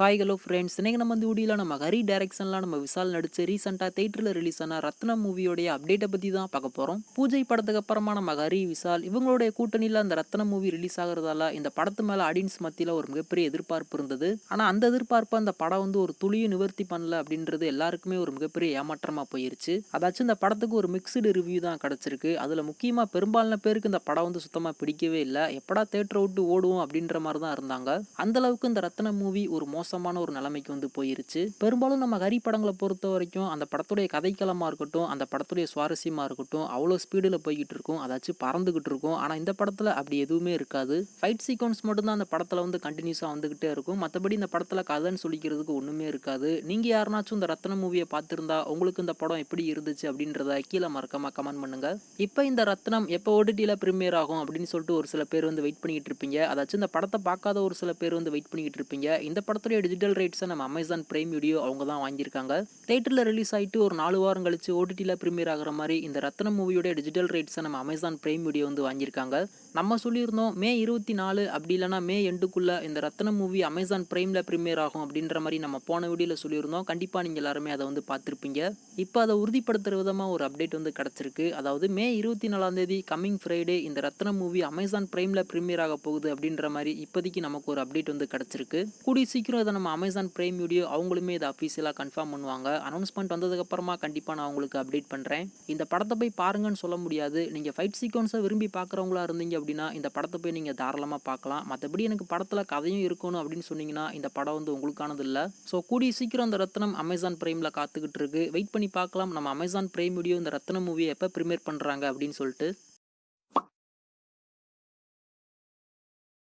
Hi hello friends, இன்னைக்கு நம்ம இந்த வீடியோவில் நம்ம ஹரி டைரக்ஷன்லாம் நம்ம விஷால் நடிச்சு ரீசெண்டாக தேட்டரில் ரிலீஸ் ஆன ரத்னம் மூவியோடைய அப்டேட்டை பற்றி தான் பார்க்க போகிறோம். பூஜை படத்துக்கு அப்புறமா நம்ம ஹரி விஷால் இவங்களுடைய கூட்டணியில் அந்த ரத்னம் மூவி ரிலீஸ் ஆகிறதால இந்த படத்து மேலே ஆடியன்ஸ் மத்தியில் ஒரு மிகப்பெரிய எதிர்பார்ப்பு இருந்தது. ஆனால் அந்த எதிர்பார்ப்பை அந்த படம் ஒரு துளியும் நிவர்த்தி பண்ணல அப்படின்றது எல்லாருக்குமே ஒரு மிகப்பெரிய ஏமாற்றமாக போயிருச்சு. அதாச்சும் இந்த படத்துக்கு ஒரு மிக்சடு ரிவ்யூ தான் கிடச்சிருக்கு. அதில் முக்கியமாக பெரும்பாலான பேருக்கு இந்த படம் சுத்தமாக பிடிக்கவே இல்லை. எப்படா தேட்டரை விட்டு ஓடுவோம் அப்படின்ற மாதிரி தான் இருந்தாங்க. அந்த அளவுக்கு இந்த ரத்னம் மூவி ஒரு மோசமான ஒரு நிலைமைக்கு போயிருச்சு. பெரும்பாலும் நம்ம ஹரி படங்களை பொறுத்த வரைக்கும் அந்த படத்துடைய கதைக்களமா இருக்கட்டும், அந்த படத்துடைய சுவாரஸ்யமா இருக்கட்டும், அவ்வளோ ஸ்பீடில் போய்கிட்டு இருக்கும், அதாச்சும் பறந்துகிட்டு இருக்கும். ஆனால் இந்த படத்தில் அப்படி எதுவுமே இருக்காது. ஃபைட் சீக்வன்ஸ் மட்டும்தான் அந்த படத்தில் கண்டினியூஸாக வந்துகிட்டே இருக்கும். மற்றபடி இந்த படத்தில் கதைன்னு சொல்லிக்கிறதுக்கு ஒன்றுமே இருக்காது. நீங்கள் யாருனாச்சும் இந்த ரத்னம் மூவியை பார்த்துருந்தா உங்களுக்கு இந்த படம் எப்படி இருந்துச்சு அப்படின்றத கீழே மறக்காம கமெண்ட் பண்ணுங்க. இப்போ இந்த ரத்னம் எப்போ ஓடிடியில் ப்ரீமியர் ஆகும் அப்படின்னு சொல்லிட்டு ஒரு சில பேர் வெயிட் பண்ணிட்டு இருப்பீங்க. அதாச்சும் இந்த படத்தை பார்க்காத ஒரு சில பேர் வெயிட் பண்ணிட்டு இருப்பீங்க. இந்த படத்துடைய டிஜிட்டல் ரைட்ஸை நம்ம அமேசான் பிரைம் வீடியோ அவங்க தான் வாங்கியிருக்காங்க. தேட்டரில் ரிலீஸ் ஆகிட்டு ஒரு 4 வாரம் கழிச்சு ஓடிடியில் ப்ரீமியர் ஆகிற மாதிரி இந்த ரத்னம் மூவியோட டிஜிட்டல் ரைட்ஸை நம்ம அமேசான் பிரைம் வீடியோ வாங்கியிருக்காங்க. நம்ம சொல்லியிருந்தோம் மே 24 அப்படி இல்லைனா மே எண்டுக்குள்ள இந்த ரத்னம் மூவி அமேசான் பிரைமில் ப்ரீமியர் ஆகும் அப்படின்ற மாதிரி நம்ம போன வீடியோவில் சொல்லியிருந்தோம். கண்டிப்பாக நீங்கள் எல்லாருமே அதை பார்த்துருப்பீங்க. இப்போ அதை உறுதிப்படுத்துகிற விதமாக ஒரு அப்டேட் கிடச்சிருக்கு. அதாவது மே 24 கம்மிங் ஃப்ரைடே இந்த ரத்னம் மூவி அமேசான் பிரைமில் ப்ரீமியர் ஆக போகுது அப்படின்ற மாதிரி இப்போதைக்கு நமக்கு ஒரு அப்டேட் கிடச்சிருக்கு. கூடிய சீக்கிரம் இதை நம்ம அமேசான் பிரைம் வீடியோ அவங்களுமே இதை அஃபீஷியலாக கன்ஃபார்ம் பண்ணுவாங்க. அனௌன்ஸ்மெண்ட் வந்ததுக்கப்புறமா கண்டிப்பாக நான் உங்களுக்கு அப்டேட் பண்ணுறேன். இந்த படத்தை போய் பாருங்கன்னு சொல்ல முடியாது. நீங்கள் ஃபைட் சீக்வன்ஸை விரும்பி பார்க்குறவங்களா இருந்தீங்க அப்படின்னா இந்த படத்தை போய் நீங்கள் தாராளமாக பார்க்கலாம். மற்றபடி எனக்கு படத்தில் கதையும் இருக்கணும் அப்படின்னு சொன்னீங்கன்னா இந்த படம் உங்களுக்கானது இல்லை. ஸோ கூடிய சீக்கிரம் இந்த ரத்னம் அமேசான் பிரைமில் காத்துக்கிட்டு இருக்கு. வெயிட் பண்ணி பார்க்கலாம் நம்ம அமேசான் பிரைம் வீடியோ இந்த ரத்னம் மூவியை எப்போ ப்ரீமியர் பண்ணுறாங்க அப்படின்னு சொல்லிட்டு.